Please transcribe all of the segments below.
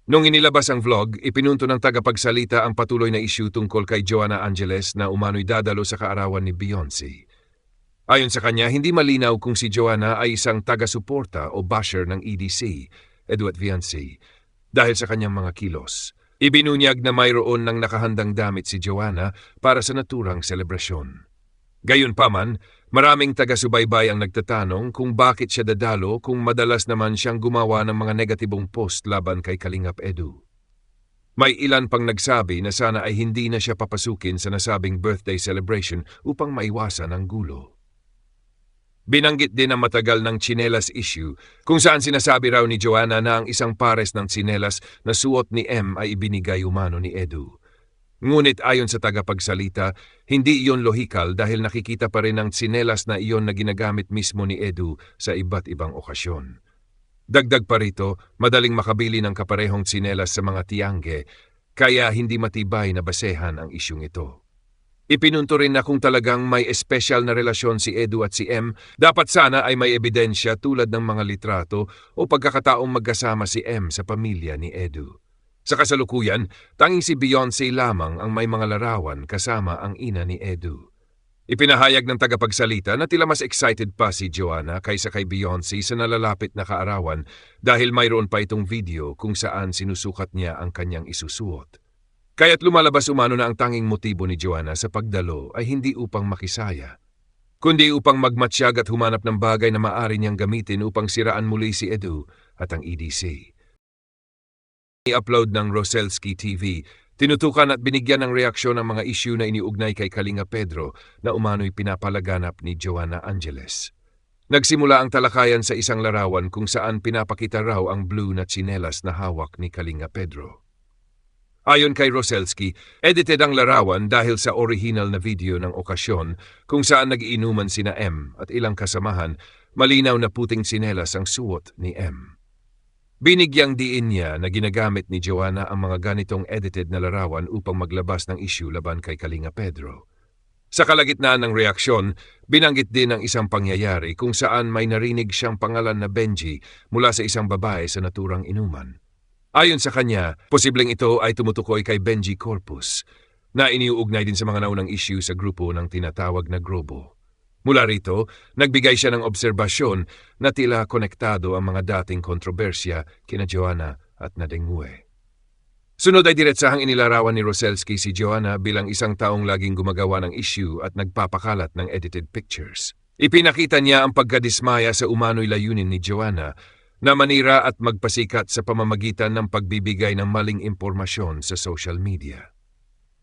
Nung inilabas ang vlog, ipinunto ng tagapagsalita ang patuloy na issue tungkol kay Joanna Angeles na umano'y dadalo sa kaarawan ni Beyonce. Ayon sa kanya, hindi malinaw kung si Joanna ay isang taga-suporta o basher ng EDC, Edward Viancy, dahil sa kanyang mga kilos. Ibinunyag na mayroon ng nakahandang damit si Joanna para sa naturang selebrasyon. Gayunpaman, maraming taga-subaybay ang nagtatanong kung bakit siya dadalo kung madalas naman siyang gumawa ng mga negatibong post laban kay Kalingap Edu. May ilan pang nagsabi na sana ay hindi na siya papasukin sa nasabing birthday celebration upang maiwasan ang gulo. Binanggit din ang matagal ng tsinelas issue kung saan sinasabi raw ni Joanna na ang isang pares ng tsinelas na suot ni M ay ibinigay umano ni Edu. Ngunit ayon sa tagapagsalita, hindi iyon lohikal dahil nakikita pa rin ang tsinelas na iyon na ginagamit mismo ni Edu sa iba't ibang okasyon. Dagdag pa rito, madaling makabili ng kaparehong tsinelas sa mga tiangge, kaya hindi matibay na basehan ang isyung ito. Ipinunto rin na kung talagang may espesyal na relasyon si Edu at si M, dapat sana ay may ebidensya tulad ng mga litrato o pagkakataong magkasama si M sa pamilya ni Edu. Sa kasalukuyan, tanging si Beyonce lamang ang may mga larawan kasama ang ina ni Edu. Ipinahayag ng tagapagsalita na tila mas excited pa si Joanna kaysa kay Beyonce sa nalalapit na kaarawan dahil mayroon pa itong video kung saan sinusukat niya ang kanyang isusuot. Kaya't lumalabas umano na ang tanging motibo ni Joanna sa pagdalo ay hindi upang makisaya, kundi upang magmatsyag at humanap ng bagay na maaari niyang gamitin upang siraan muli si Edu at ang EDC. I-upload ng Roselski TV, tinutukan at binigyan ng reaksyon ang mga issue na iniugnay kay Kalinga Pedro na umano'y pinapalaganap ni Joanna Angeles. Nagsimula ang talakayan sa isang larawan kung saan pinapakita raw ang blue na tsinelas na hawak ni Kalinga Pedro. Ayon kay Roselski, edited ang larawan dahil sa original na video ng okasyon kung saan nag-iinuman sina M at ilang kasamahan, malinaw na puting tsinelas ang suot ni M. Binigyang diin niya na ginagamit ni Joanna ang mga ganitong edited na larawan upang maglabas ng issue laban kay Kalinga Pedro. Sa kalagitnaan ng reaksyon, binanggit din ang isang pangyayari kung saan may narinig siyang pangalan na Benji mula sa isang babae sa naturang inuman. Ayon sa kanya, posibleng ito ay tumutukoy kay Benji Corpus, na iniuugnay din sa mga naunang issue sa grupo ng tinatawag na Grobo. Mula rito, nagbigay siya ng obserbasyon na tila konektado ang mga dating kontrobersya kina Joanna at Nadengue. Sunod ay diretsahang inilarawan ni Roselski si Joanna bilang isang taong laging gumagawa ng issue at nagpapakalat ng edited pictures. Ipinakita niya ang pagkadismaya sa umano'y layunin ni Joanna na manira at magpasikat sa pamamagitan ng pagbibigay ng maling impormasyon sa social media.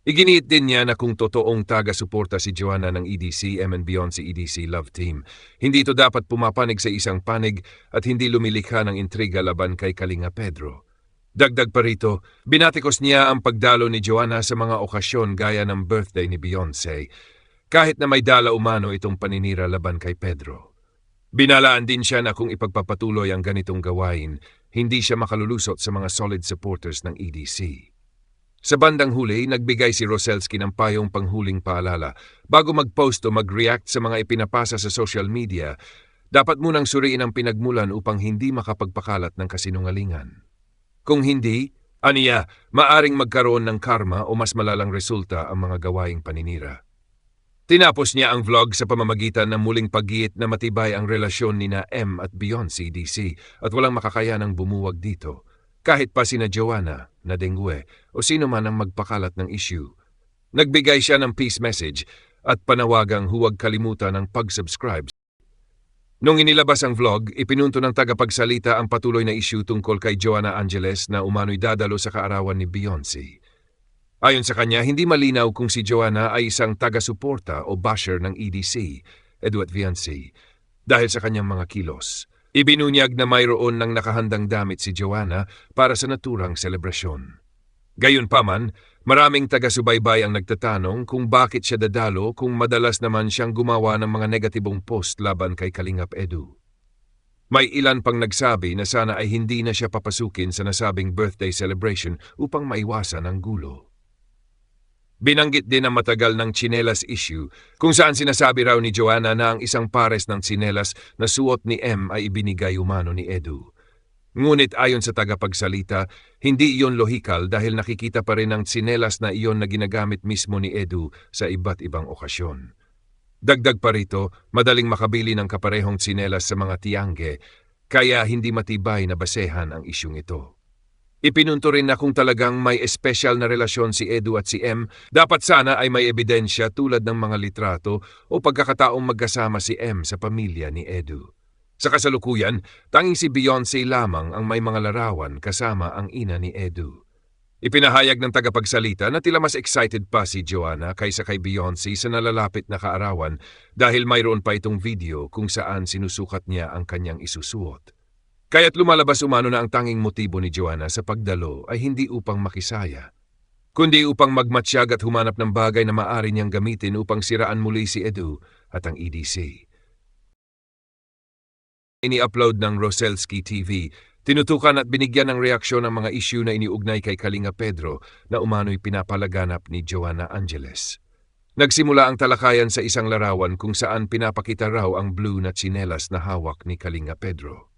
Iginiit din niya na kung totoong taga-suporta si Joanna ng EDC, M and Beyonce EDC Love Team, hindi ito dapat pumapanig sa isang panig at hindi lumilikha ng intriga laban kay Kalinga Pedro. Dagdag pa rito, binatikos niya ang pagdalo ni Joanna sa mga okasyon gaya ng birthday ni Beyonce, kahit na may dala umano itong paninira laban kay Pedro. Binalaan din siya na kung ipagpapatuloy ang ganitong gawain, hindi siya makalulusot sa mga solid supporters ng EDC. Sa bandang huli, nagbigay si Roselski ng payong panghuling paalala. Bago mag-post o mag-react sa mga ipinapasa sa social media, dapat munang suriin ang pinagmulan upang hindi makapagpakalat ng kasinungalingan. Kung hindi, aniya, maaring magkaroon ng karma o mas malalang resulta ang mga gawaing paninira. Tinapos niya ang vlog sa pamamagitan ng muling paggiit na matibay ang relasyon nina M at Beyonce DC at walang makakayanang bumuwag dito, kahit pa sina Joanna, Nadengue o sino man ang magpakalat ng issue. Nagbigay siya ng peace message at panawagang huwag kalimutan ang pag-subscribe. Nung inilabas ang vlog, ipinunto ng tagapagsalita ang patuloy na issue tungkol kay Joanna Angeles na umano'y dadalo sa kaarawan ni Beyonce. Ayon sa kanya, hindi malinaw kung si Joanna ay isang taga-suporta o basher ng EDC, Edward Viancy, dahil sa kanyang mga kilos. Ibinunyag na mayroon ng nakahandang damit si Joanna para sa naturang selebrasyon. Gayunpaman, maraming taga-subaybay ang nagtatanong kung bakit siya dadalo kung madalas naman siyang gumawa ng mga negatibong post laban kay Kalingap Edu. May ilan pang nagsabi na sana ay hindi na siya papasukin sa nasabing birthday celebration upang maiwasan ang gulo. Binanggit din ang matagal ng tsinelas issue kung saan sinasabi raw ni Joanna na ang isang pares ng tsinelas na suot ni M ay ibinigay umano ni Edu. Ngunit ayon sa tagapagsalita, hindi iyon lohikal dahil nakikita pa rin ang tsinelas na iyon na ginagamit mismo ni Edu sa iba't ibang okasyon. Dagdag pa rito, madaling makabili ng kaparehong tsinelas sa mga tiangge, kaya hindi matibay na basehan ang isyung ito. Ipinunto rin na kung talagang may espesyal na relasyon si Edu at si M, dapat sana ay may ebidensya tulad ng mga litrato o pagkakataong magkasama si M sa pamilya ni Edu. Sa kasalukuyan, tanging si Beyonce lamang ang may mga larawan kasama ang ina ni Edu. Ipinahayag ng tagapagsalita na tila mas excited pa si Joanna kaysa kay Beyonce sa nalalapit na kaarawan dahil mayroon pa itong video kung saan sinusukat niya ang kanyang isusuot. Kaya't lumalabas umano na ang tanging motibo ni Joanna sa pagdalo ay hindi upang makisaya, kundi upang magmatsyag at humanap ng bagay na maaari niyang gamitin upang siraan muli si Edu at ang EDC. Ini-upload ng Roselski TV, tinutukan at binigyan ng reaksyon ang mga issue na iniugnay kay Kalinga Pedro na umano'y pinapalaganap ni Joanna Angeles. Nagsimula ang talakayan sa isang larawan kung saan pinapakita raw ang blue na tsinelas na hawak ni Kalinga Pedro.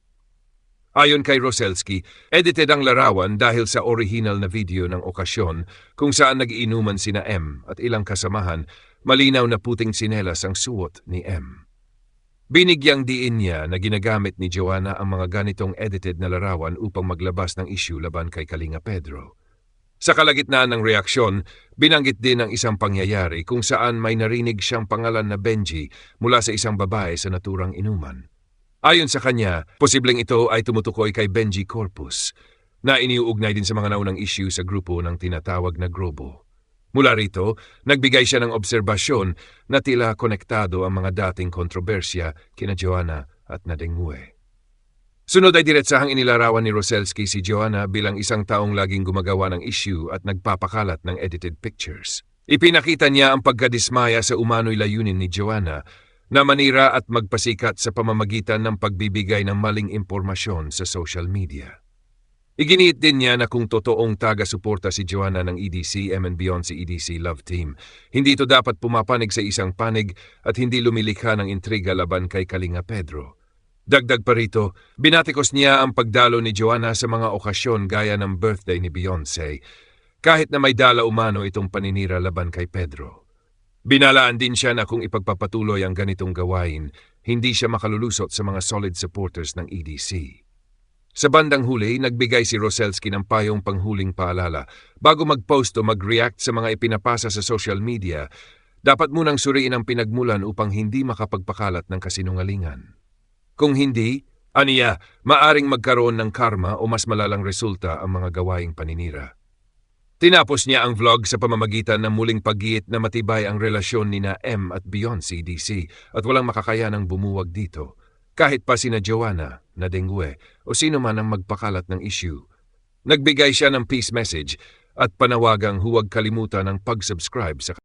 Ayon kay Roselski, edited ang larawan dahil sa original na video ng okasyon kung saan nag-iinuman sina M at ilang kasamahan, malinaw na puting tsinelas ang suot ni M. Binigyang diin niya na ginagamit ni Joanna ang mga ganitong edited na larawan upang maglabas ng issue laban kay Kalinga Pedro. Sa kalagitnaan ng reaksyon, binanggit din ang isang pangyayari kung saan may narinig siyang pangalan na Benji mula sa isang babae sa naturang inuman. Ayon sa kanya, posibleng ito ay tumutukoy kay Benji Corpus, na iniuugnay din sa mga naunang issue sa grupo ng tinatawag na Grobo. Mula rito, nagbigay siya ng obserbasyon na tila konektado ang mga dating kontrobersya kina Joanna at Nadengue. Sunod ay diretsahang inilarawan ni Roselski si Joanna bilang isang taong laging gumagawa ng issue at nagpapakalat ng edited pictures. Ipinakita niya ang pagkadismaya sa umano'y layunin ni Joanna na manira at magpasikat sa pamamagitan ng pagbibigay ng maling impormasyon sa social media. Iginiit din niya na kung totoong taga-suporta si Joanna ng EDC and Beyonce EDC Love Team, hindi ito dapat pumapanig sa isang panig at hindi lumilikha ng intriga laban kay Kalinga Pedro. Dagdag pa rito, binatikos niya ang pagdalo ni Joanna sa mga okasyon gaya ng birthday ni Beyonce, kahit na may dala umano itong paninira laban kay Pedro. Binalaan din siya na kung ipagpapatuloy ang ganitong gawain, hindi siya makalulusot sa mga solid supporters ng EDC. Sa bandang huli, nagbigay si Roselski ng payong panghuling paalala. Bago mag-post o mag-react sa mga ipinapasa sa social media, dapat munang suriin ang pinagmulan upang hindi makapagpakalat ng kasinungalingan. Kung hindi, aniya, maaring magkaroon ng karma o mas malalang resulta ang mga gawaing paninira. Tinapos niya ang vlog sa pamamagitan ng muling paggiit na matibay ang relasyon nina M at Beyonce DC at walang makakayanang bumuwag dito. Kahit pa sina Joanna, Nadengue o sino man ang magpakalat ng issue. Nagbigay siya ng peace message at panawagang huwag kalimutan ang pag-subscribe sa